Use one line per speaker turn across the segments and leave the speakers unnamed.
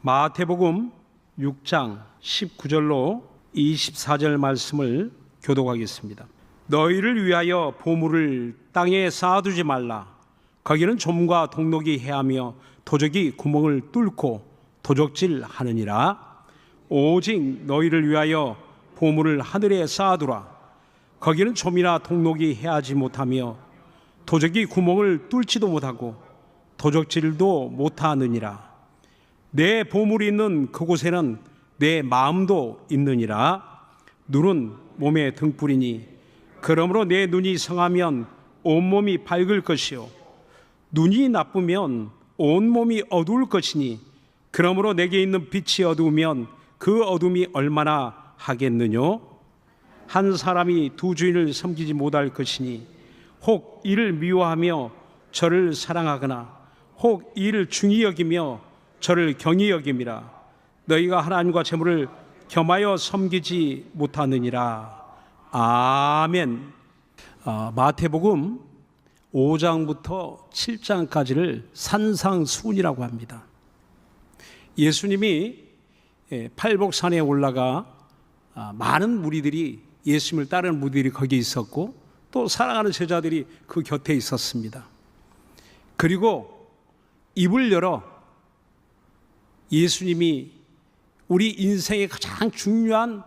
마태복음 6장 19절로 24절 말씀을 교독하겠습니다. 너희를 위하여 보물을 땅에 쌓아두지 말라. 거기는 좀과 동록이 해하며 도적이 구멍을 뚫고 도적질하느니라. 오직 너희를 위하여 보물을 하늘에 쌓아두라. 거기는 좀이나 동록이 해하지 못하며 도적이 구멍을 뚫지도 못하고 도적질도 못하느니라. 내 보물이 있는 그곳에는 내 마음도 있느니라. 눈은 몸의 등불이니 그러므로 내 눈이 성하면 온몸이 밝을 것이요 눈이 나쁘면 온몸이 어두울 것이니 그러므로 내게 있는 빛이 어두우면 그 어둠이 얼마나 하겠느뇨. 한 사람이 두 주인을 섬기지 못할 것이니 혹 이를 미워하며 저를 사랑하거나 혹 이를 중히 여기며 저를 경히 여김이라. 너희가 하나님과 재물을 겸하여 섬기지 못하느니라. 아멘. 마태복음 5장부터 7장까지를 산상수훈이라고 합니다. 예수님이 팔복산에 올라가 많은 무리들이, 예수님을 따르는 무리들이 거기 있었고 또 사랑하는 제자들이 그 곁에 있었습니다. 그리고 입을 열어 예수님이 우리 인생의 가장 중요한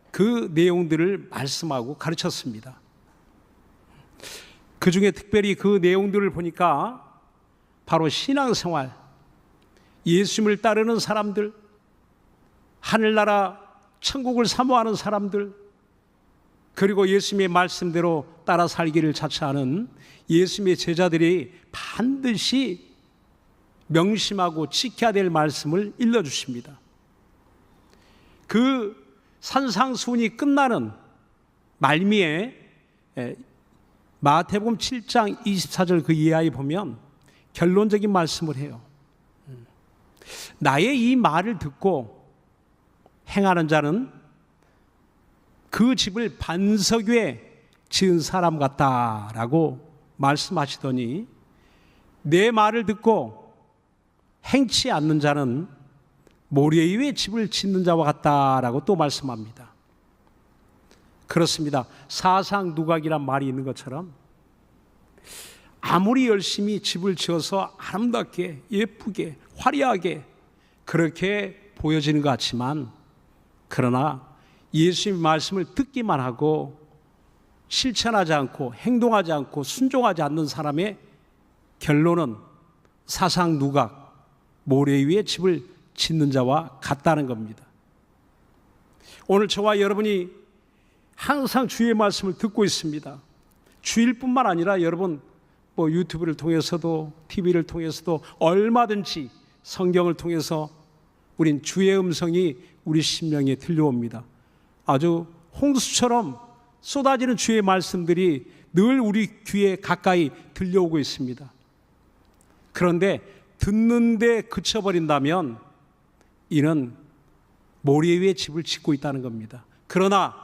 그 내용들을 말씀하고 가르쳤습니다. 그 중에 특별히 그 내용들을 보니까 바로 신앙생활, 예수님을 따르는 사람들, 하늘나라 천국을 사모하는 사람들, 그리고 예수님의 말씀대로 따라 살기를 자처하는 예수님의 제자들이 반드시 명심하고 지켜야 될 말씀을 일러주십니다. 그 산상수훈이 끝나는 말미에 마태복음 7장 24절 그 이하에 보면 결론적인 말씀을 해요. 나의 이 말을 듣고 행하는 자는 그 집을 반석 위에 지은 사람 같다라고 말씀하시더니 내 말을 듣고 행치 않는 자는 모래 위에 집을 짓는 자와 같다라고 또 말씀합니다. 그렇습니다. 사상누각이란 말이 있는 것처럼 아무리 열심히 집을 지어서 아름답게 예쁘게 화려하게 그렇게 보여지는 것 같지만, 그러나 예수님의 말씀을 듣기만 하고 실천하지 않고 행동하지 않고 순종하지 않는 사람의 결론은 사상누각, 모래 위에 집을 짓는 자와 같다는 겁니다. 오늘 저와 여러분이 항상 주의 말씀을 듣고 있습니다. 주일뿐만 아니라 여러분 유튜브를 통해서도 TV를 통해서도 얼마든지 성경을 통해서 우린 주의 음성이 우리 심령에 들려옵니다. 아주 홍수처럼 쏟아지는 주의 말씀들이 늘 우리 귀에 가까이 들려오고 있습니다. 그런데 듣는데 그쳐버린다면 이는 모래 위에 집을 짓고 있다는 겁니다. 그러나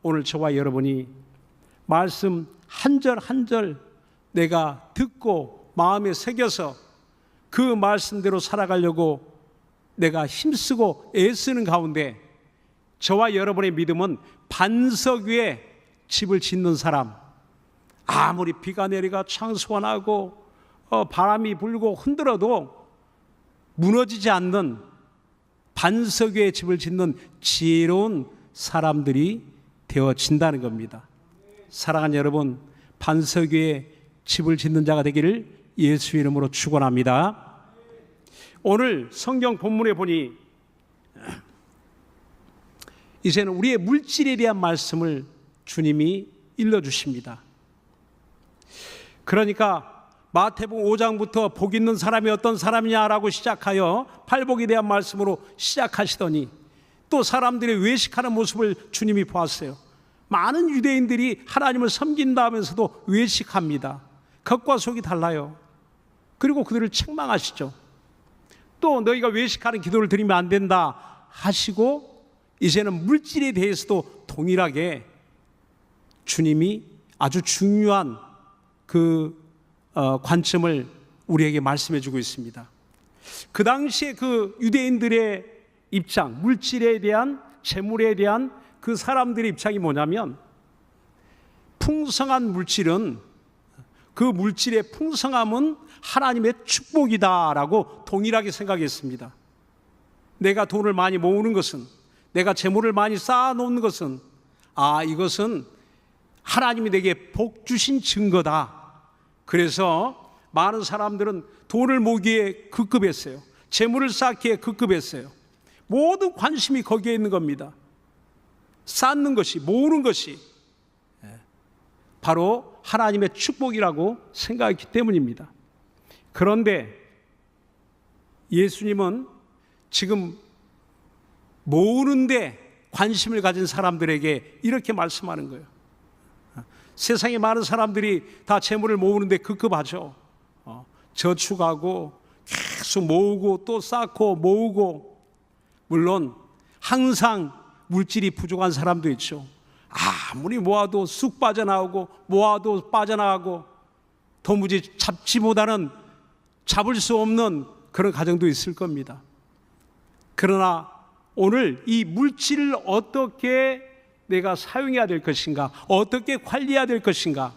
오늘 저와 여러분이 말씀 한 절 한 절 내가 듣고 마음에 새겨서 그 말씀대로 살아가려고 내가 힘쓰고 애쓰는 가운데 저와 여러분의 믿음은 반석 위에 집을 짓는 사람, 아무리 비가 내리가 창수가 나고 바람이 불고 흔들어도 무너지지 않는 반석 위에 집을 짓는 지혜로운 사람들이 되어진다는 겁니다. 사랑하는 여러분, 반석 위에 집을 짓는 자가 되기를 예수 이름으로 축원합니다. 오늘 성경 본문에 보니 이제는 우리의 물질에 대한 말씀을 주님이 일러주십니다. 그러니까 마태복음 5장부터 복 있는 사람이 어떤 사람이냐라고 시작하여 팔복에 대한 말씀으로 시작하시더니 또 사람들이 외식하는 모습을 주님이 보았어요. 많은 유대인들이 하나님을 섬긴다 하면서도 외식합니다. 겉과 속이 달라요. 그리고 그들을 책망하시죠. 또 너희가 외식하는 기도를 드리면 안 된다 하시고 이제는 물질에 대해서도 동일하게 주님이 아주 중요한 그 관점을 우리에게 말씀해 주고 있습니다. 그 당시에 그 유대인들의 입장, 물질에 대한, 재물에 대한 그 사람들의 입장이 뭐냐면, 풍성한 물질은, 그 물질의 풍성함은 하나님의 축복이다라고 동일하게 생각했습니다. 내가 돈을 많이 모으는 것은, 내가 재물을 많이 쌓아놓는 것은, 이것은 하나님이 내게 복 주신 증거다. 그래서 많은 사람들은 돈을 모으기에 급급했어요. 재물을 쌓기에 급급했어요. 모든 관심이 거기에 있는 겁니다. 쌓는 것이, 모으는 것이 바로 하나님의 축복이라고 생각했기 때문입니다. 그런데 예수님은 지금 모으는데 관심을 가진 사람들에게 이렇게 말씀하는 거예요. 세상에 많은 사람들이 다 재물을 모으는데 급급하죠. 저축하고 계속 모으고 또 쌓고 모으고, 물론 항상 물질이 부족한 사람도 있죠. 아무리 모아도 쑥 빠져나오고 모아도 빠져나가고 도무지 잡지보다는 잡을 수 없는 그런 가정도 있을 겁니다. 그러나 오늘 이 물질을 어떻게 내가 사용해야 될 것인가, 어떻게 관리해야 될 것인가,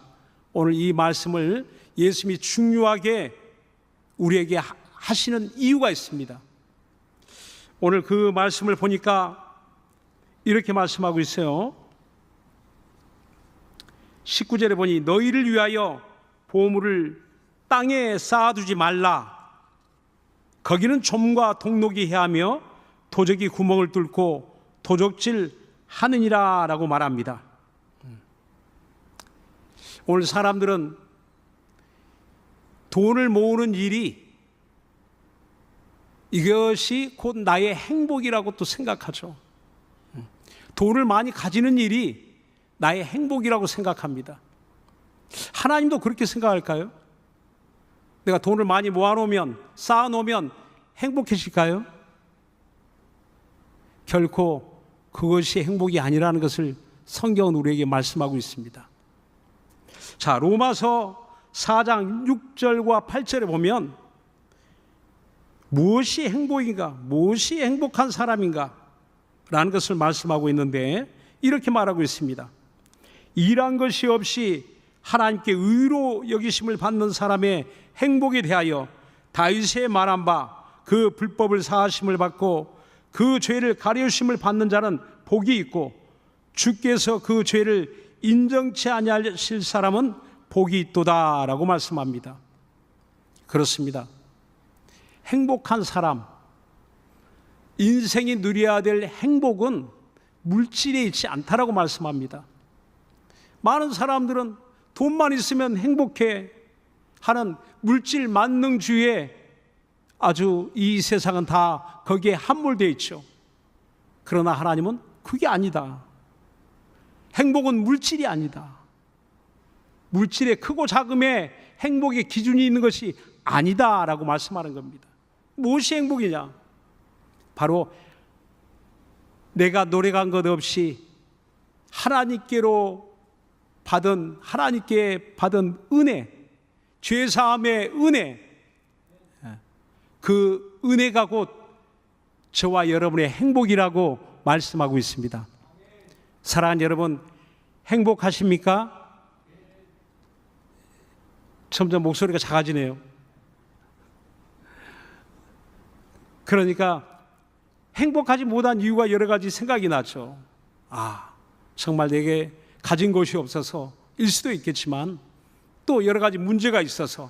오늘 이 말씀을 예수님이 중요하게 우리에게 하시는 이유가 있습니다. 오늘 그 말씀을 보니까 이렇게 말씀하고 있어요. 19절에 보니 너희를 위하여 보물을 땅에 쌓아두지 말라. 거기는 좀과 동록이 해하며 도적이 구멍을 뚫고 도적질 하느니라 라고 말합니다. 오늘 사람들은 돈을 모으는 일이, 이것이 곧 나의 행복이라고 또 생각하죠. 돈을 많이 가지는 일이 나의 행복이라고 생각합니다. 하나님도 그렇게 생각할까요? 내가 돈을 많이 모아놓으면, 쌓아놓으면 행복해질까요? 결코 그것이 행복이 아니라는 것을 성경은 우리에게 말씀하고 있습니다. 자, 로마서 4장 6절과 8절에 보면 무엇이 행복인가, 무엇이 행복한 사람인가 라는 것을 말씀하고 있는데, 이렇게 말하고 있습니다. 일한 것이 없이 하나님께 의로 여기심을 받는 사람의 행복에 대하여 다윗의 말한 바 그 불법을 사하심을 받고 그 죄를 가려심을 받는 자는 복이 있고 주께서 그 죄를 인정치 아니하실 사람은 복이 있도다 라고 말씀합니다. 그렇습니다. 행복한 사람, 인생이 누려야 될 행복은 물질에 있지 않다라고 말씀합니다. 많은 사람들은 돈만 있으면 행복해 하는 물질 만능주의에 아주 이 세상은 다 거기에 함몰되어 있죠. 그러나 하나님은 그게 아니다. 행복은 물질이 아니다. 물질의 크고 작음에 행복의 기준이 있는 것이 아니다라고 말씀하는 겁니다. 무엇이 행복이냐? 바로 내가 노력한 것 없이 하나님께 받은 은혜, 죄사함의 은혜, 그 은혜가 곧 저와 여러분의 행복이라고 말씀하고 있습니다. 사랑하는 여러분, 행복하십니까? 점점 목소리가 작아지네요. 그러니까 행복하지 못한 이유가 여러 가지 생각이 나죠. 정말 내게 가진 것이 없어서 일 수도 있겠지만 또 여러 가지 문제가 있어서,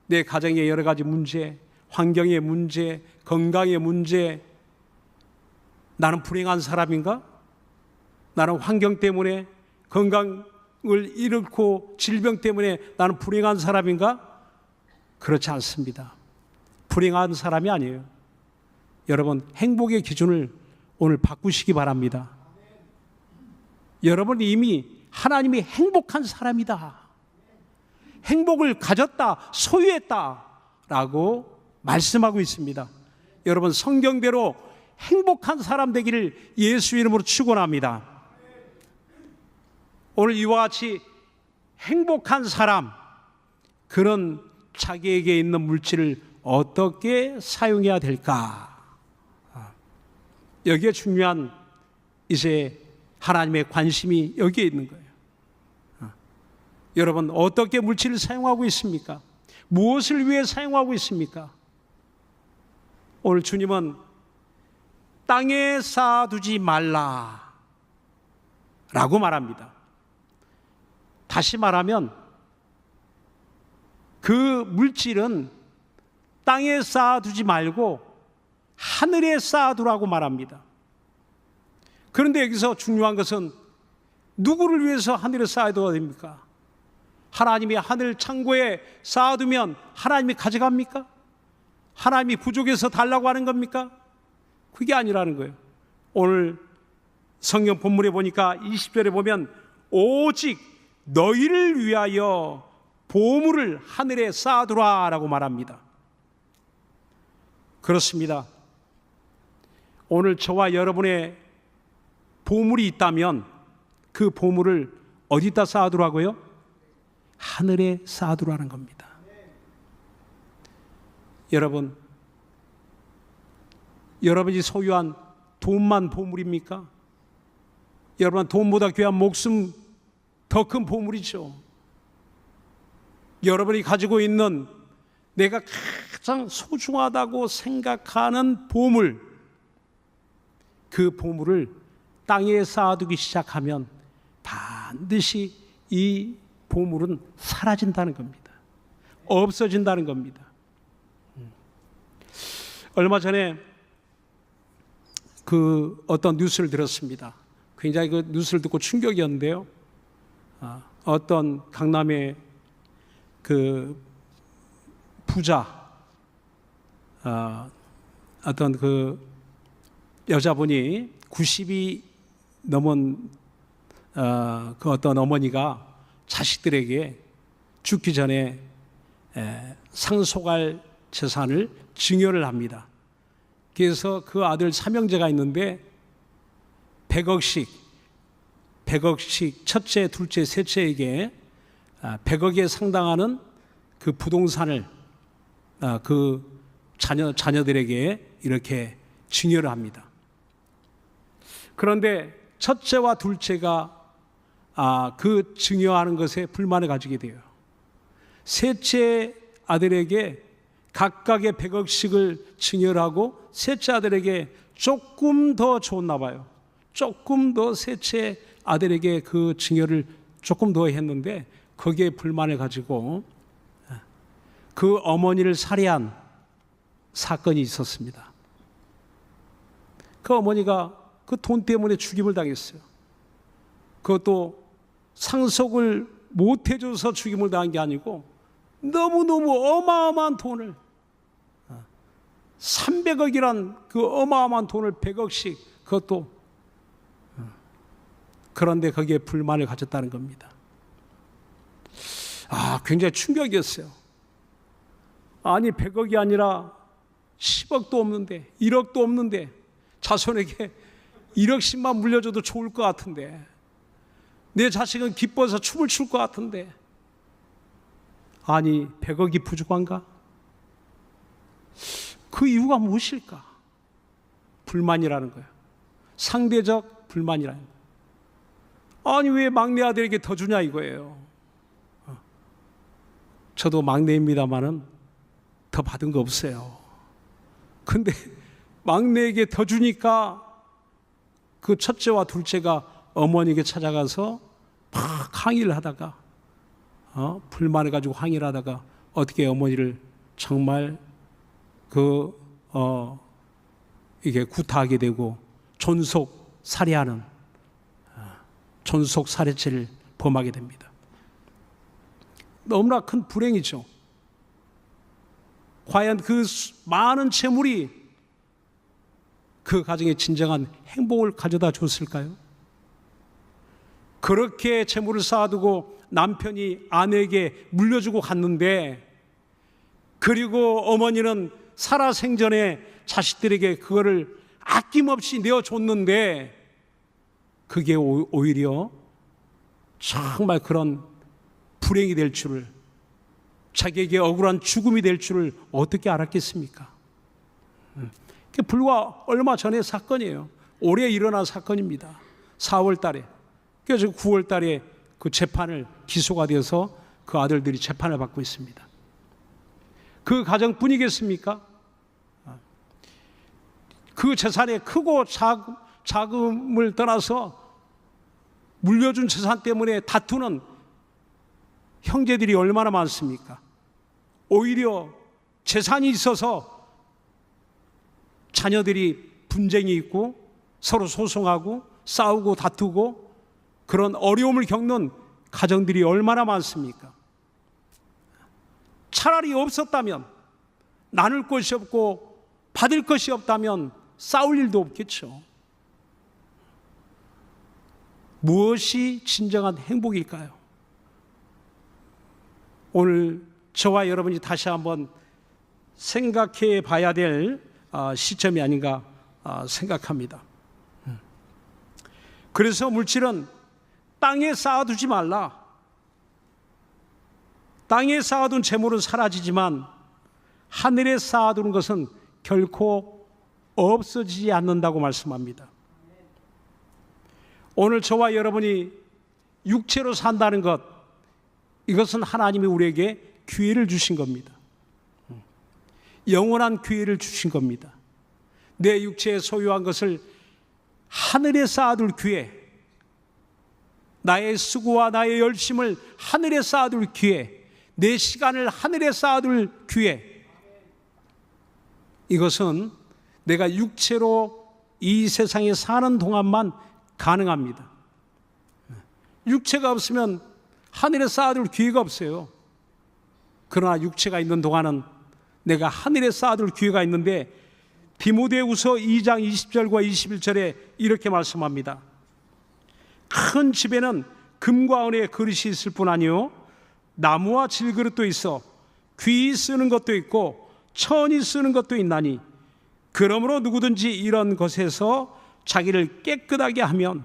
내 가정에 여러 가지 문제, 환경의 문제, 건강의 문제, 나는 불행한 사람인가? 나는 환경 때문에, 건강을 잃고 질병 때문에 나는 불행한 사람인가? 그렇지 않습니다. 불행한 사람이 아니에요. 여러분, 행복의 기준을 오늘 바꾸시기 바랍니다. 여러분이 이미 하나님이 행복한 사람이다, 행복을 가졌다, 소유했다 라고 말씀하고 있습니다. 여러분, 성경대로 행복한 사람 되기를 예수 이름으로 축원합니다. 오늘 이와 같이 행복한 사람, 그런 자기에게 있는 물질을 어떻게 사용해야 될까? 여기에 중요한 이제 하나님의 관심이 여기에 있는 거예요. 여러분, 어떻게 물질을 사용하고 있습니까? 무엇을 위해 사용하고 있습니까? 오늘 주님은 땅에 쌓아두지 말라 라고 말합니다. 다시 말하면 그 물질은 땅에 쌓아두지 말고 하늘에 쌓아두라고 말합니다. 그런데 여기서 중요한 것은 누구를 위해서 하늘에 쌓아둬야 됩니까? 하나님이 하늘 창고에 쌓아두면 하나님이 가져갑니까? 하나님이 부족해서 달라고 하는 겁니까? 그게 아니라는 거예요. 오늘 성경 본문에 보니까 20절에 보면 오직 너희를 위하여 보물을 하늘에 쌓아두라 라고 말합니다. 그렇습니다. 오늘 저와 여러분의 보물이 있다면 그 보물을 어디다 쌓아두라고요? 하늘에 쌓아두라는 겁니다. 여러분이 소유한 돈만 보물입니까? 여러분, 돈보다 귀한 목숨 더 큰 보물이죠. 여러분이 가지고 있는 내가 가장 소중하다고 생각하는 보물, 그 보물을 땅에 쌓아두기 시작하면 반드시 이 보물은 사라진다는 겁니다. 없어진다는 겁니다. 얼마 전에 그 어떤 뉴스를 들었습니다. 굉장히 그 뉴스를 듣고 충격이었는데요. 어떤 강남의 그 부자, 어떤 그 여자분이 90이 넘은 그 어떤 어머니가 자식들에게 죽기 전에 상속할 재산을 증여를 합니다. 그래서 그 아들 삼형제가 있는데 100억씩 첫째, 둘째, 셋째에게 100억에 상당하는 그 부동산을 그 자녀들에게 이렇게 증여를 합니다. 그런데 첫째와 둘째가 그 증여하는 것에 불만을 가지게 돼요. 셋째 아들에게 각각의 100억씩을 증여를 하고 셋째 아들에게 조금 더 줬나 봐요. 조금 더 셋째 아들에게 그 증여를 조금 더 했는데 거기에 불만을 가지고 그 어머니를 살해한 사건이 있었습니다. 그 어머니가 그 돈 때문에 죽임을 당했어요. 그것도 상속을 못 해줘서 죽임을 당한 게 아니고 너무너무 어마어마한 돈을 300억이란 그 어마어마한 돈을 100억씩 그것도 그런데 거기에 불만을 가졌다는 겁니다. 굉장히 충격이었어요. 아니 100억이 아니라 10억도 없는데 1억도 없는데 자손에게 1억씩만 물려줘도 좋을 것 같은데 내 자식은 기뻐서 춤을 출 것 같은데 아니 100억이 부족한가? 그 이유가 무엇일까? 불만이라는 거예요. 상대적 불만이라는 거예요. 아니 왜 막내 아들에게 더 주냐 이거예요. 저도 막내입니다마는 더 받은 거 없어요. 근데 막내에게 더 주니까 그 첫째와 둘째가 어머니에게 찾아가서 막 항의를 하다가 불만을 가지고 항의를 하다가 어떻게 어머니를 정말 이게 구타하게 되고 존속 살해하는 존속 살해죄를 범하게 됩니다. 너무나 큰 불행이죠. 과연 그 많은 재물이 그 가정에 진정한 행복을 가져다 줬을까요? 그렇게 재물을 쌓아두고 남편이 아내에게 물려주고 갔는데 그리고 어머니는 살아생전에 자식들에게 그거를 아낌없이 내어줬는데 그게 오히려 정말 그런 불행이 될 줄을 자기에게 억울한 죽음이 될 줄을 어떻게 알았겠습니까? 그게 불과 얼마 전의 사건이에요. 올해 일어난 사건입니다. 4월 달에. 그래서 9월 달에 그 재판을 기소가 되어서 그 아들들이 재판을 받고 있습니다. 그 가정뿐이겠습니까? 그 재산의 크고 작음을 떠나서 물려준 재산 때문에 다투는 형제들이 얼마나 많습니까? 오히려 재산이 있어서 자녀들이 분쟁이 있고 서로 소송하고 싸우고 다투고 그런 어려움을 겪는 가정들이 얼마나 많습니까? 차라리 없었다면, 나눌 것이 없고 받을 것이 없다면 싸울 일도 없겠죠. 무엇이 진정한 행복일까요? 오늘 저와 여러분이 다시 한번 생각해 봐야 될 시점이 아닌가 생각합니다. 그래서 물질은 땅에 쌓아두지 말라. 땅에 쌓아둔 재물은 사라지지만 하늘에 쌓아두는 것은 결코 없어지지 않는다고 말씀합니다. 오늘 저와 여러분이 육체로 산다는 것, 이것은 하나님이 우리에게 기회를 주신 겁니다. 영원한 기회를 주신 겁니다. 내 육체에 소유한 것을 하늘에 쌓아둘 기회, 나의 수고와 나의 열심을 하늘에 쌓아둘 기회, 내 시간을 하늘에 쌓아둘 기회, 이것은 내가 육체로 이 세상에 사는 동안만 가능합니다. 육체가 없으면 하늘에 쌓아둘 기회가 없어요. 그러나 육체가 있는 동안은 내가 하늘에 쌓아둘 기회가 있는데, 디모데후서 2장 20절과 21절에 이렇게 말씀합니다. 큰 집에는 금과 은의 그릇이 있을 뿐 아니요 나무와 질그릇도 있어 귀히 쓰는 것도 있고 천히 쓰는 것도 있나니, 그러므로 누구든지 이런 것에서 자기를 깨끗하게 하면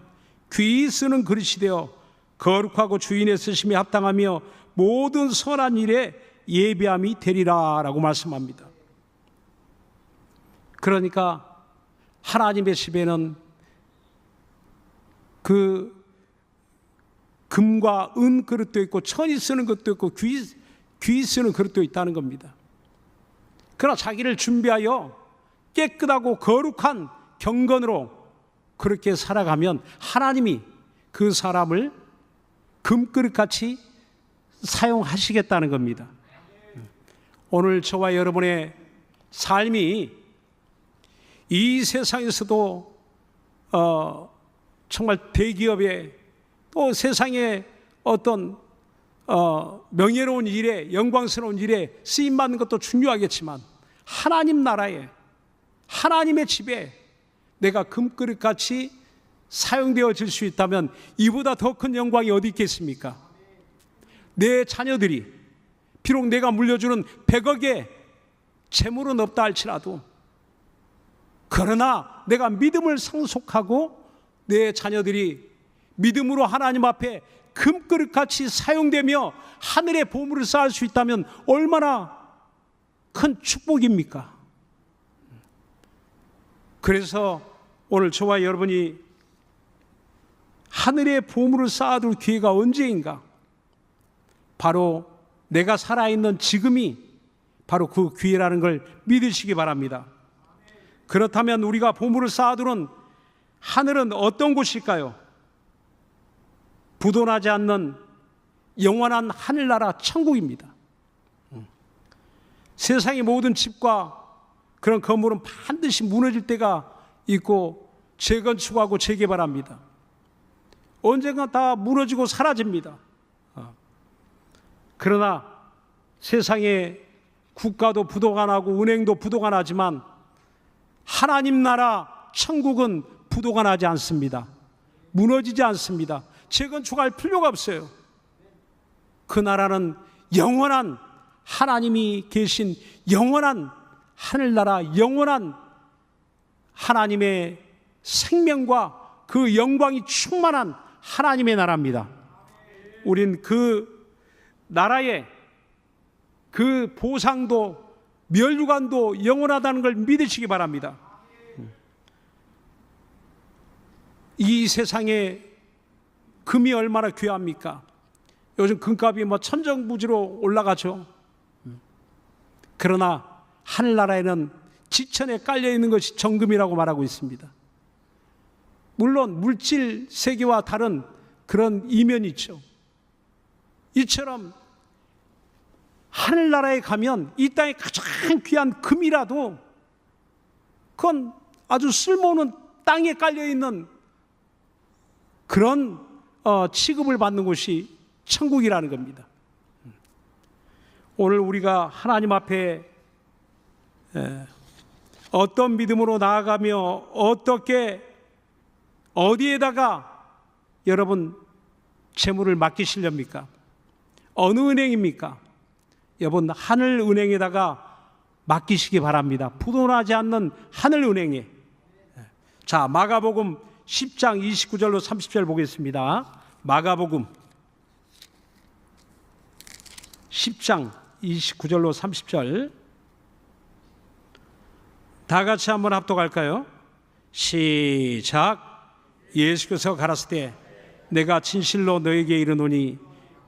귀히 쓰는 그릇이 되어 거룩하고 주인의 쓰심에 합당하며 모든 선한 일에 예비함이 되리라 라고 말씀합니다. 그러니까 하나님의 집에는 그 금과 은 그릇도 있고 천이 쓰는 것도 있고 귀히 쓰는 그릇도 있다는 겁니다. 그러나 자기를 준비하여 깨끗하고 거룩한 경건으로 그렇게 살아가면 하나님이 그 사람을 금그릇같이 사용하시겠다는 겁니다. 오늘 저와 여러분의 삶이 이 세상에서도 정말 대기업에 또 세상의 어떤 명예로운 일에, 영광스러운 일에 쓰임받는 것도 중요하겠지만, 하나님 나라에, 하나님의 집에 내가 금그릇같이 사용되어질 수 있다면 이보다 더 큰 영광이 어디 있겠습니까? 내 자녀들이 비록 내가 물려주는 100억의 재물은 없다 할지라도, 그러나 내가 믿음을 상속하고 내 자녀들이 믿음으로 하나님 앞에 금그릇같이 사용되며 하늘의 보물을 쌓을 수 있다면 얼마나 큰 축복입니까? 그래서 오늘 저와 여러분이 하늘의 보물을 쌓아둘 기회가 언제인가? 바로 내가 살아있는 지금이 바로 그 기회라는 걸 믿으시기 바랍니다. 그렇다면 우리가 보물을 쌓아두는 하늘은 어떤 곳일까요? 부도나지 않는 영원한 하늘나라 천국입니다. 세상의 모든 집과 그런 건물은 반드시 무너질 때가 있고 재건축하고 재개발합니다. 언젠가 다 무너지고 사라집니다. 그러나 세상에 국가도 부도가 나고 은행도 부도가 나지만 하나님 나라 천국은 부도가 나지 않습니다. 무너지지 않습니다. 재건축할 필요가 없어요. 그 나라는 영원한 하나님이 계신 영원한 하늘나라, 영원한 하나님의 생명과 그 영광이 충만한 하나님의 나라입니다. 우린 그 나라에 그 보상도 멸류관도 영원하다는 걸 믿으시기 바랍니다. 이 세상에 금이 얼마나 귀합니까? 요즘 금값이 뭐 천정부지로 올라가죠. 그러나 하늘나라에는 지천에 깔려 있는 것이 정금이라고 말하고 있습니다. 물론 물질 세계와 다른 그런 이면이 있죠. 이처럼 하늘나라에 가면 이 땅에 가장 귀한 금이라도 그건 아주 쓸모없는 땅에 깔려있는 그런 취급을 받는 곳이 천국이라는 겁니다. 오늘 우리가 하나님 앞에 어떤 믿음으로 나아가며 어떻게 어디에다가 여러분 재물을 맡기시렵니까? 어느 은행입니까? 여러분 하늘은행에다가 맡기시기 바랍니다. 부도나지 않는 하늘은행에. 자, 마가복음 10장 29절로 30절 보겠습니다. 마가복음 10장 29절로 30절 다 같이 한번 합독할까요? 시작. 예수께서 가라사대 내가 진실로 너에게 이르노니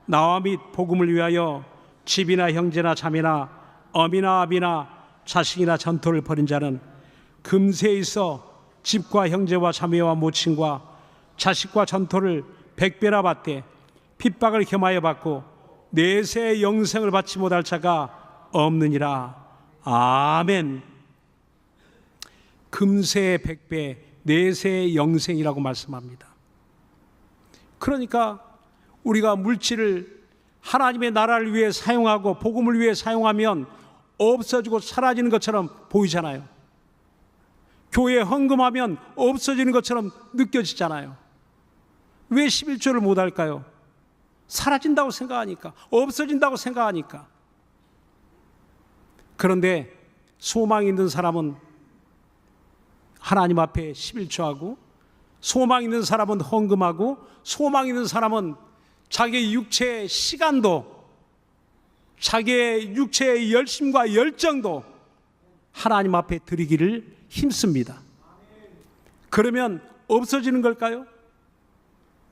나와 및 복음을 위하여 집이나 형제나 자매나 어미나 아비나 자식이나 전토를 벌인 자는 금세에 있어 집과 형제와 자매와 모친과 자식과 전토를 100배나 받되 핍박을 겸하여 받고 내세의 영생을 받지 못할 자가 없느니라. 아멘. 금세의 100배, 내세의 영생이라고 말씀합니다. 그러니까 우리가 물질을 하나님의 나라를 위해 사용하고 복음을 위해 사용하면 없어지고 사라지는 것처럼 보이잖아요. 교회에 헌금하면 없어지는 것처럼 느껴지잖아요. 왜 11조를 못할까요? 사라진다고 생각하니까, 없어진다고 생각하니까. 그런데 소망 있는 사람은 하나님 앞에 11조하고, 소망 있는 사람은 헌금하고, 소망 있는 사람은 자기의 육체의 시간도, 자기의 육체의 열심과 열정도 하나님 앞에 드리기를 힘씁니다. 그러면 없어지는 걸까요?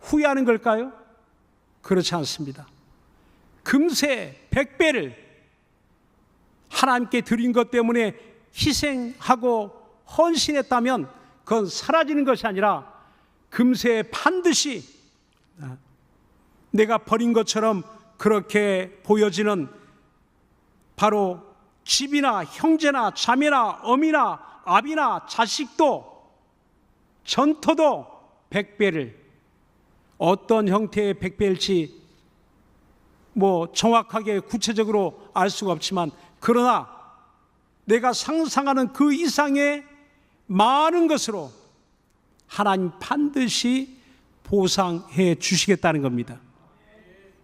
후회하는 걸까요? 그렇지 않습니다. 금세 100배를 하나님께 드린 것 때문에 희생하고 헌신했다면 그건 사라지는 것이 아니라 금세 반드시 내가 버린 것처럼 그렇게 보여지는 바로 집이나 형제나 자매나 어미나 아비나 자식도 전토도 100배를, 어떤 형태의 100배일지 뭐 정확하게 구체적으로 알 수가 없지만, 그러나 내가 상상하는 그 이상의 많은 것으로 하나님 반드시 보상해 주시겠다는 겁니다.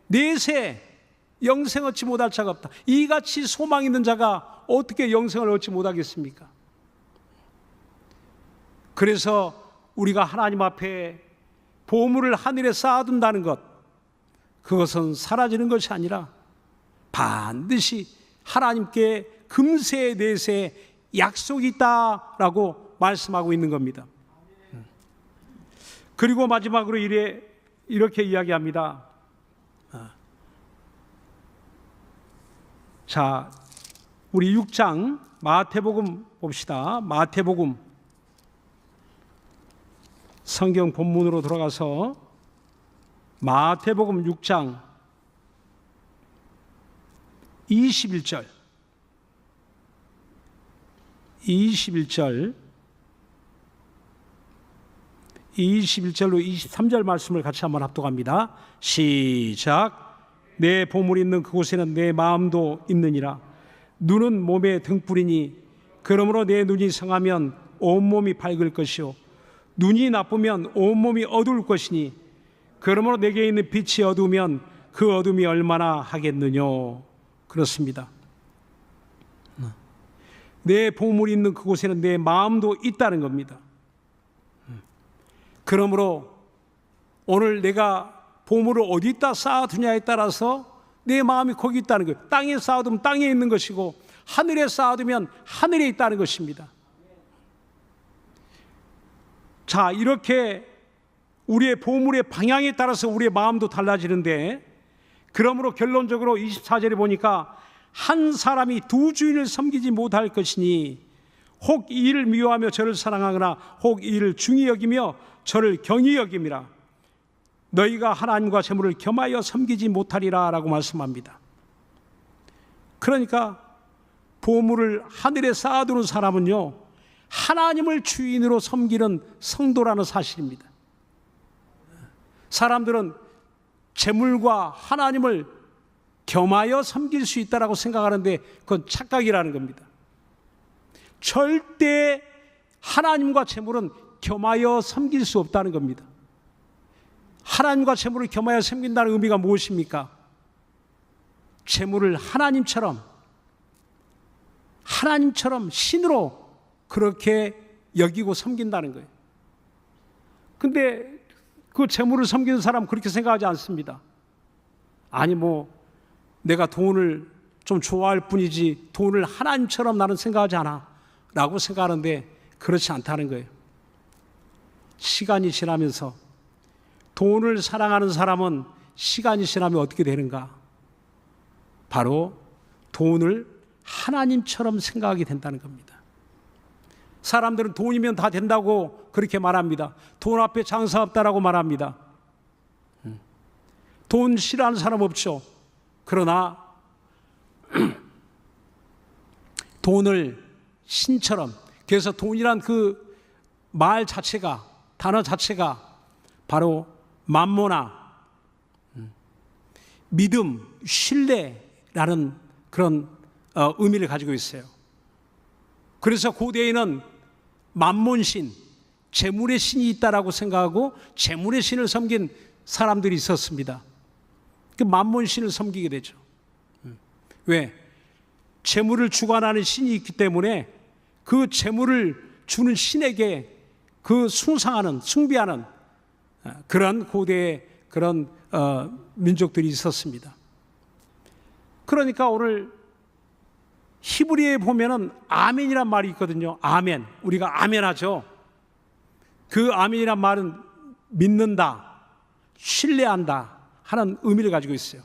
내세 영생 얻지 못할 자가 없다. 이같이 소망 있는 자가 어떻게 영생을 얻지 못하겠습니까? 그래서 우리가 하나님 앞에 보물을 하늘에 쌓아둔다는 것, 그것은 사라지는 것이 아니라 반드시 하나님께 금세 내세 약속이 있다라고 말씀하고 있는 겁니다. 그리고 마지막으로 이렇게 이야기합니다. 자, 우리 6장 마태복음 봅시다. 마태복음 성경 본문으로 돌아가서 마태복음 6장 21절 21절로 23절 말씀을 같이 한번 합독합니다. 시작. 내 보물이 있는 그곳에는 내 마음도 있느니라. 눈은 몸의 등불이니 그러므로 내 눈이 성하면 온몸이 밝을 것이요 눈이 나쁘면 온몸이 어두울 것이니 그러므로 내게 있는 빛이 어두우면 그 어둠이 얼마나 하겠느냐. 그렇습니다. 내 보물이 있는 그곳에는 내 마음도 있다는 겁니다. 그러므로 오늘 내가 보물을 어디다 쌓아두냐에 따라서 내 마음이 거기 있다는 거예요. 땅에 쌓아두면 땅에 있는 것이고 하늘에 쌓아두면 하늘에 있다는 것입니다. 자, 이렇게 우리의 보물의 방향에 따라서 우리의 마음도 달라지는데, 그러므로 결론적으로 24절에 보니까 한 사람이 두 주인을 섬기지 못할 것이니 혹 이 일을 미워하며 저를 사랑하거나 혹 이 일을 중히 여기며 저를 경히 여김이라. 너희가 하나님과 재물을 겸하여 섬기지 못하리라 라고 말씀합니다. 그러니까 보물을 하늘에 쌓아두는 사람은요, 하나님을 주인으로 섬기는 성도라는 사실입니다. 사람들은 재물과 하나님을 겸하여 섬길 수 있다고 생각하는데 그건 착각이라는 겁니다. 절대 하나님과 재물은 겸하여 섬길 수 없다는 겁니다. 하나님과 재물을 겸하여 섬긴다는 의미가 무엇입니까? 재물을 하나님처럼 신으로 그렇게 여기고 섬긴다는 거예요. 근데 그 재물을 섬기는 사람은 그렇게 생각하지 않습니다. 아니 내가 돈을 좀 좋아할 뿐이지 돈을 하나님처럼 나는 생각하지 않아 라고 생각하는데 그렇지 않다는 거예요. 시간이 지나면서 돈을 사랑하는 사람은 시간이 지나면 어떻게 되는가? 바로 돈을 하나님처럼 생각하게 된다는 겁니다. 사람들은 돈이면 다 된다고 그렇게 말합니다. 돈 앞에 장사 없다라고 말합니다. 돈 싫어하는 사람 없죠. 그러나 돈을 신처럼, 그래서 돈이란 그 말 자체가, 단어 자체가 바로 맘모나, 믿음, 신뢰라는 그런 의미를 가지고 있어요. 그래서 고대에는 맘몬신, 재물의 신이 있다라고 생각하고 재물의 신을 섬긴 사람들이 있었습니다. 그 맘몬신을 섬기게 되죠. 왜? 재물을 주관하는 신이 있기 때문에 그 재물을 주는 신에게 그 숭배하는 그런 고대의 그런 민족들이 있었습니다. 그러니까 오늘 히브리어에 보면은 아멘이란 말이 있거든요. 아멘. 우리가 아멘하죠. 그 아멘이란 말은 믿는다, 신뢰한다 하는 의미를 가지고 있어요.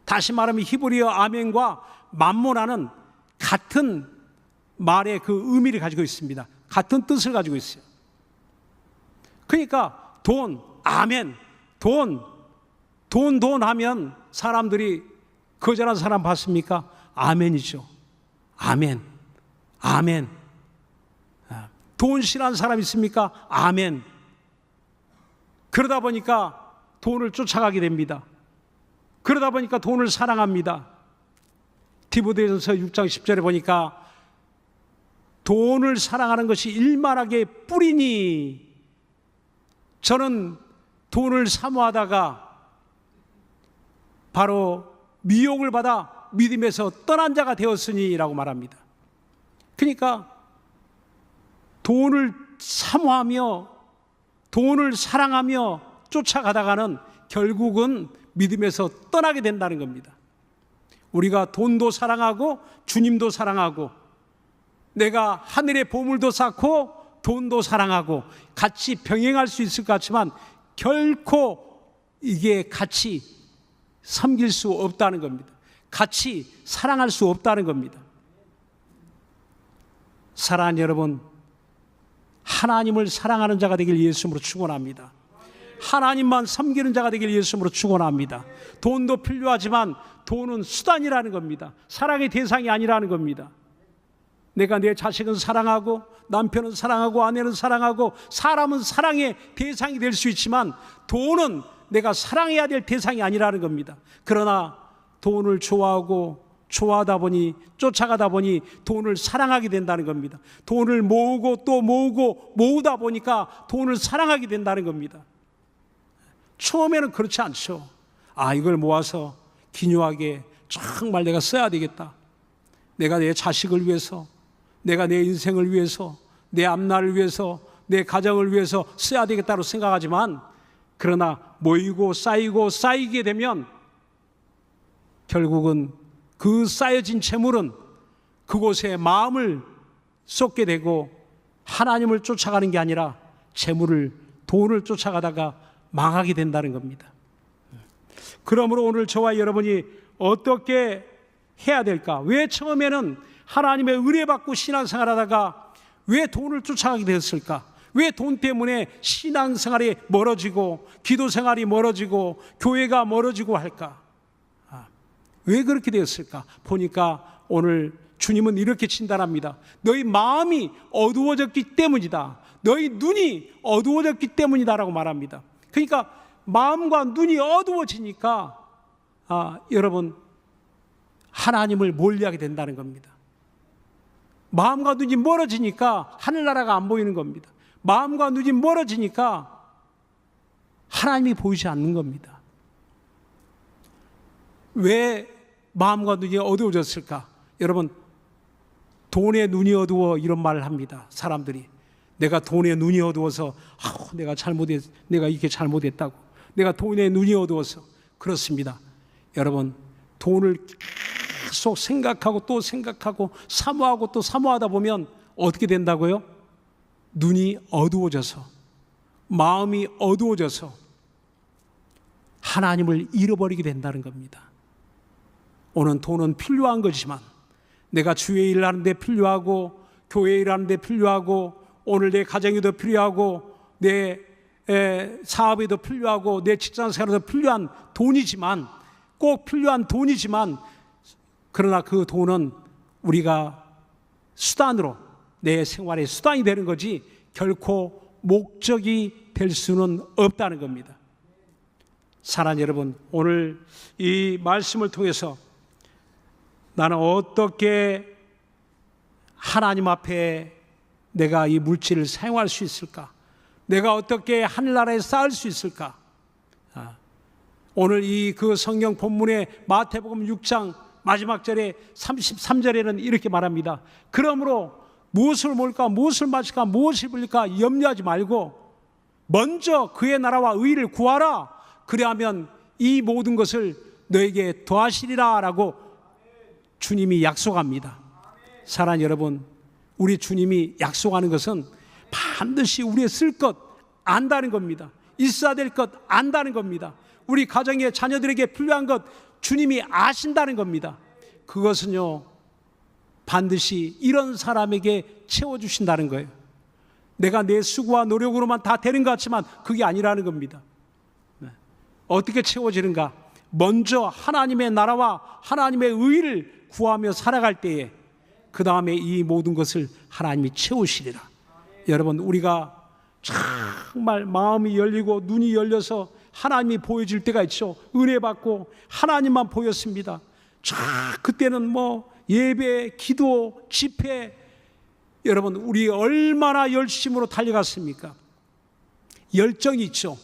다시 말하면 히브리어 아멘과 맘모나는 같은 말의 그 의미를 가지고 있습니다. 같은 뜻을 가지고 있어요. 그러니까 돈, 아멘, 돈 하면 사람들이 거절한 사람 봤습니까? 아멘이죠. 아멘, 아멘. 돈 싫어하는 사람 있습니까? 아멘. 그러다 보니까 돈을 쫓아가게 됩니다. 그러다 보니까 돈을 사랑합니다. 디모데전서 6장 10절에 보니까 돈을 사랑하는 것이 일만하게 뿌리니 저는 돈을 사모하다가 바로 미혹을 받아 믿음에서 떠난 자가 되었으니 라고 말합니다. 그러니까 돈을 사모하며 돈을 사랑하며 쫓아가다가는 결국은 믿음에서 떠나게 된다는 겁니다. 우리가 돈도 사랑하고 주님도 사랑하고 내가 하늘의 보물도 쌓고 돈도 사랑하고 같이 병행할 수 있을 것 같지만 결코 이게 같이 섬길 수 없다는 겁니다. 같이 사랑할 수 없다는 겁니다. 사랑하는 여러분, 하나님을 사랑하는 자가 되길 예수님으로 축원합니다. 하나님만 섬기는 자가 되길 예수님으로 축원합니다. 돈도 필요하지만 돈은 수단이라는 겁니다. 사랑의 대상이 아니라는 겁니다. 내가 내 자식은 사랑하고 남편은 사랑하고 아내는 사랑하고 사람은 사랑의 대상이 될 수 있지만 돈은 내가 사랑해야 될 대상이 아니라는 겁니다. 그러나 돈을 좋아하다 보니 쫓아가다 보니 돈을 사랑하게 된다는 겁니다. 돈을 모으고 또 모으다 보니까 돈을 사랑하게 된다는 겁니다. 처음에는 그렇지 않죠. 이걸 모아서 기묘하게 정말 내가 써야 되겠다. 내가 내 자식을 위해서, 내가 내 인생을 위해서, 내 앞날을 위해서, 내 가정을 위해서 써야 되겠다고 생각하지만 그러나 모이고 쌓이게 되면 결국은 그 쌓여진 재물은 그곳에 마음을 쏟게 되고 하나님을 쫓아가는 게 아니라 재물을, 돈을 쫓아가다가 망하게 된다는 겁니다. 그러므로 오늘 저와 여러분이 어떻게 해야 될까? 왜 처음에는 하나님의 의뢰받고 신앙생활하다가 왜 돈을 쫓아가게 되었을까? 왜 돈 때문에 신앙생활이 멀어지고 기도생활이 멀어지고 교회가 멀어지고 할까? 왜 그렇게 되었을까? 보니까 오늘 주님은 이렇게 진단합니다. 너희 마음이 어두워졌기 때문이다. 너희 눈이 어두워졌기 때문이다라고 말합니다. 그러니까 마음과 눈이 어두워지니까 여러분 하나님을 멀리하게 된다는 겁니다. 마음과 눈이 멀어지니까 하늘나라가 안 보이는 겁니다. 마음과 눈이 멀어지니까 하나님이 보이지 않는 겁니다. 왜 마음과 눈이 어두워졌을까? 여러분, 돈에 눈이 어두워 이런 말을 합니다. 사람들이 내가 돈에 눈이 어두워서 내가 이렇게 잘못했다고, 내가 돈에 눈이 어두워서. 그렇습니다. 여러분, 돈을 계속 생각하고 또 생각하고 사모하고 또 사모하다 보면 어떻게 된다고요? 눈이 어두워져서, 마음이 어두워져서 하나님을 잃어버리게 된다는 겁니다. 오늘 돈은 필요한 거지만 내가 주의 일 하는 데 필요하고 교회 일 하는 데 필요하고 오늘 내 가정에도 필요하고 내 사업에도 필요하고 내 직장생활에도 필요한 돈이지만, 꼭 필요한 돈이지만, 그러나 그 돈은 우리가 수단으로, 내 생활의 수단이 되는 거지 결코 목적이 될 수는 없다는 겁니다. 사랑하는 여러분, 오늘 이 말씀을 통해서 나는 어떻게 하나님 앞에 내가 이 물질을 사용할 수 있을까? 내가 어떻게 하늘나라에 쌓을 수 있을까? 오늘 이 그 성경 본문의 마태복음 6장 마지막 절에 33절에는 이렇게 말합니다. 그러므로 무엇을 먹을까, 무엇을 마실까, 무엇을 입을까 염려하지 말고 먼저 그의 나라와 의를 구하라. 그래야면 이 모든 것을 너에게 더하시리라 라고 주님이 약속합니다. 사랑하는 여러분, 우리 주님이 약속하는 것은 반드시 우리의 쓸 것 안다는 겁니다. 있어야 될 것 안다는 겁니다. 우리 가정의 자녀들에게 필요한 것 주님이 아신다는 겁니다. 그것은요, 반드시 이런 사람에게 채워주신다는 거예요. 내가 내 수고와 노력으로만 다 되는 것 같지만 그게 아니라는 겁니다. 어떻게 채워지는가? 먼저 하나님의 나라와 하나님의 의를 구하며 살아갈 때에 그 다음에 이 모든 것을 하나님이 채우시리라. 여러분, 우리가 정말 마음이 열리고 눈이 열려서 하나님이 보여질 때가 있죠. 은혜 받고 하나님만 보였습니다. 그때는 예배, 기도, 집회, 여러분 우리 얼마나 열심으로 달려갔습니까? 열정이 있죠.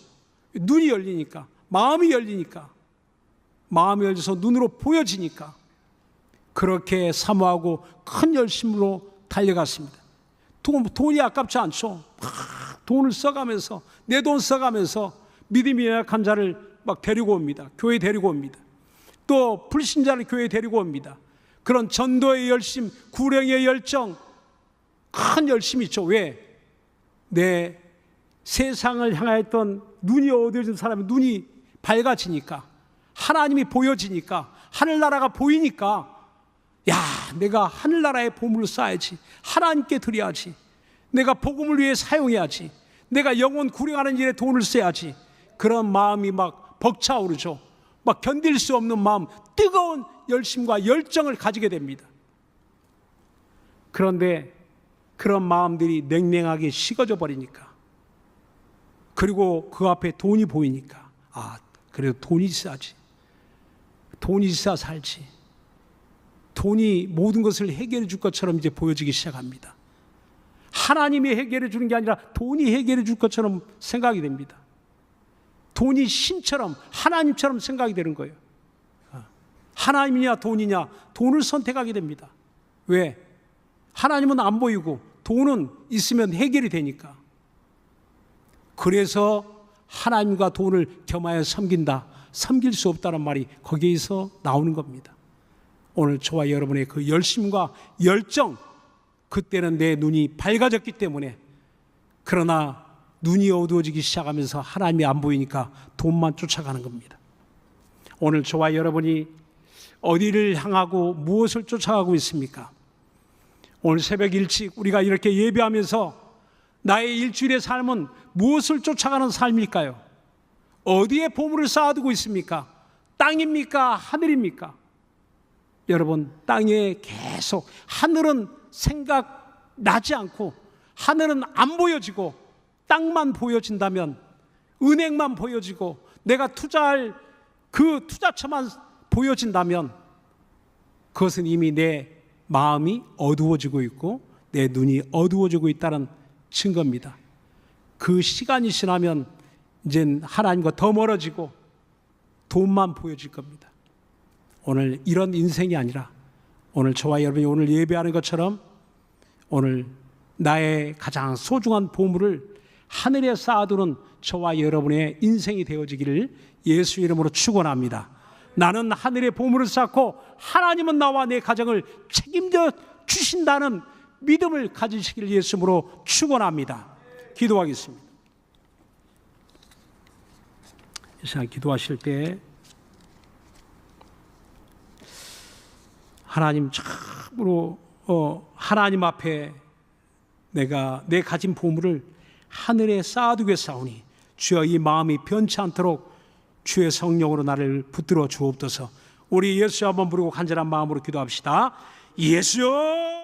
눈이 열리니까, 마음이 열리니까, 마음이 열려서 눈으로 보여지니까 그렇게 사모하고 큰 열심으로 달려갔습니다. 돈이 아깝지 않죠. 돈을 써가면서, 내 돈 써가면서 믿음이 약한 자를 막 데리고 옵니다. 교회 데리고 옵니다. 또 불신자를 교회에 데리고 옵니다. 그런 전도의 열심, 구령의 열정, 큰 열심이 있죠. 왜? 내 세상을 향하였던 눈이 어두워진 사람의 눈이 밝아지니까, 하나님이 보여지니까, 하늘나라가 보이니까, 야, 내가 하늘나라의 보물을 쌓아야지, 하나님께 드려야지, 내가 복음을 위해 사용해야지, 내가 영혼 구령하는 일에 돈을 써야지, 그런 마음이 막 벅차오르죠. 막 견딜 수 없는 마음, 뜨거운 열심과 열정을 가지게 됩니다. 그런데 그런 마음들이 냉랭하게 식어져 버리니까, 그리고 그 앞에 돈이 보이니까, 그래도 돈이 있어야지, 돈이 있어야 살지, 돈이 모든 것을 해결해 줄 것처럼 이제 보여지기 시작합니다. 하나님이 해결해 주는 게 아니라 돈이 해결해 줄 것처럼 생각이 됩니다. 돈이 신처럼, 하나님처럼 생각이 되는 거예요. 하나님이냐 돈이냐, 돈을 선택하게 됩니다. 왜? 하나님은 안 보이고 돈은 있으면 해결이 되니까. 그래서 하나님과 돈을 겸하여 섬긴다, 섬길 수 없다는 말이 거기에서 나오는 겁니다. 오늘 저와 여러분의 그 열심과 열정, 그때는 내 눈이 밝아졌기 때문에, 그러나 눈이 어두워지기 시작하면서 하나님이 안 보이니까 돈만 쫓아가는 겁니다. 오늘 저와 여러분이 어디를 향하고 무엇을 쫓아가고 있습니까? 오늘 새벽 일찍 우리가 이렇게 예배하면서 나의 일주일의 삶은 무엇을 쫓아가는 삶일까요? 어디에 보물을 쌓아두고 있습니까? 땅입니까? 하늘입니까? 여러분, 땅에 계속, 하늘은 생각나지 않고 하늘은 안 보여지고 땅만 보여진다면, 은행만 보여지고 내가 투자할 그 투자처만 보여진다면, 그것은 이미 내 마음이 어두워지고 있고 내 눈이 어두워지고 있다는 증거입니다. 그 시간이 지나면 이젠 하나님과 더 멀어지고 돈만 보여질 겁니다. 오늘 이런 인생이 아니라, 오늘 저와 여러분이 오늘 예배하는 것처럼 오늘 나의 가장 소중한 보물을 하늘에 쌓아두는 저와 여러분의 인생이 되어지기를 예수 이름으로 축원합니다. 나는 하늘에 보물을 쌓고 하나님은 나와 내 가정을 책임져 주신다는 믿음을 가지시기를 예수 이름으로 축원합니다. 기도하겠습니다. 이 시간 기도하실 때 하나님 참으로 하나님 앞에 내가 내 가진 보물을 하늘에 쌓아두겠사오니 주여 이 마음이 변치 않도록 주의 성령으로 나를 붙들어 주옵소서. 우리 예수 한번 부르고 간절한 마음으로 기도합시다. 예수여.